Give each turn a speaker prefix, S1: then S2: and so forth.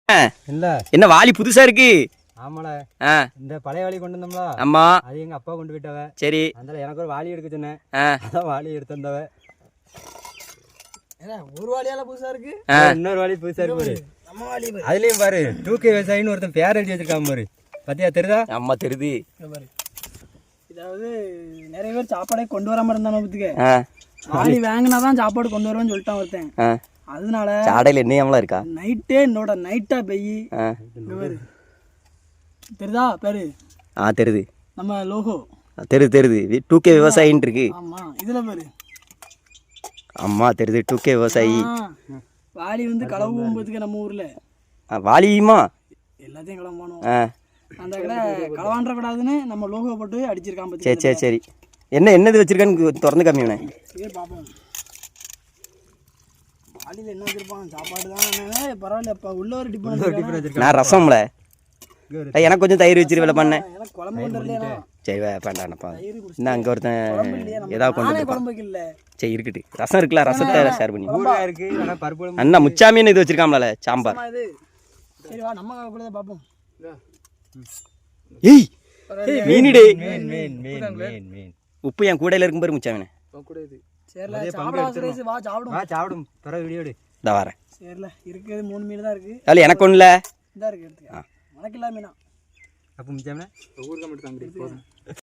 S1: இல்ல
S2: என்ன வாளி புதுசா இருக்கு?
S1: ஆமால. இந்த பழைய வாளி கொண்டு வந்தோம்ல.
S2: ஆமா.
S1: அது எங்க அப்பா கொண்டு போயிட்டவ.
S2: சரி.
S1: அதனால எனக்கு ஒரு வாளி எடுக்க சொன்னேன். அதான் வாளி எடுத்து வந்தவ.
S3: ஒரு வாளியால புதுசா இருக்கு.
S1: இன்னொரு வாளி புதுசா இருக்கு பாரு.
S3: நம்ம வாளி பாரு.
S1: அதுலயும் பாரு 2K விவசாயின்னு ஒருத்தன் பேர் எழுதி வச்சிருக்கான் பாரு. பாத்தியா தெரியுதா?
S2: அம்மா தெரியுது.
S3: பாரு. இதாவது நிறைய பேர் சாப்பாடே கொண்டு வராம இருந்தானே பத்துக்க. வாளி வாங்கினாதான் சாப்பாடு கொண்டு வருவேன்னு சொல்லிட்டான் ஒருத்தன். அதனால
S2: சாடையில எண்ணெயம்லாம் இருக்கா?
S3: நைட்டே என்னோட நைட்டா பெய்யி. பாரு. தெரியுதா பேரு?
S2: தெரியுது.
S3: நம்ம லோகோ.
S2: தெரியுது 2K விவசாயின்னு இருக்கு.
S3: ஆமா இதுல பாரு.
S2: அம்மா தெரியுது 2K விவசாயி.
S3: வாளி வந்து களவு போகும்போதுக்கு நம்ம ஊர்ல
S2: வாளியுமா
S3: எல்லாத்தையும் களவானோம். அந்த கடை களவான்ற கூடாதுன்னு நம்ம லோகோ போட்டு அடிச்சிருக்கான் பத்தி.
S2: சரி சரி சரி. என்னது வச்சிருக்கான்னு திறந்து காமியோனே.
S3: சரி பாப்போம். வாளியில என்ன வச்சிருப்பான்? சாப்பாடு தான். பரவாயில்ல அப்ப உள்ள ஒரு டிஃபன் வச்சிருக்கான்.
S2: நான் ரசம்ல எனக்கு கொஞ்சம் தயிர் வச்சிரு வேலை பண்ணேன்.
S3: எனக்கு குழம்பு கொண்டு வரலையா?
S2: சரி வேண்டாம்ப்பா. இன்னும் அங்கே ஒருத்தன் ஏதாவது கொண்டு
S3: குழம்பு இல்ல.
S2: சரி இருக்கட்டு. ரசம் இருக்குல்ல, ரசத்தை ஷேர் பண்ணி
S1: இருக்கு. பருப்பு
S2: அண்ணா முச்சாமின்னு இது வச்சிருக்காம்ல சாம்பார்.
S3: சரி வா நம்ம கூட பாப்போம்.
S2: ஏய் மீனிடே.
S1: மீன்
S2: உப்பு என் கூடையில இருக்கும் பாரு முச்சாமினே.
S3: சரில சாப்பிடு. வா சாப்பிடு.
S1: வா சாப்பிடும். பிறகு வீடியோ எடு.
S2: இதா வரேன்.
S3: சரில இருக்குது 3 மீன் தான் இருக்கு.
S2: அல்ல எனக்கு ஒண்ணு இல்ல.
S3: இதா இருக்கு எடுத்துக்க. உனக்கு இல்ல மீனா.
S1: அப்ப முச்சாமினே ஊர்ல மட்டும் தான் போதும்.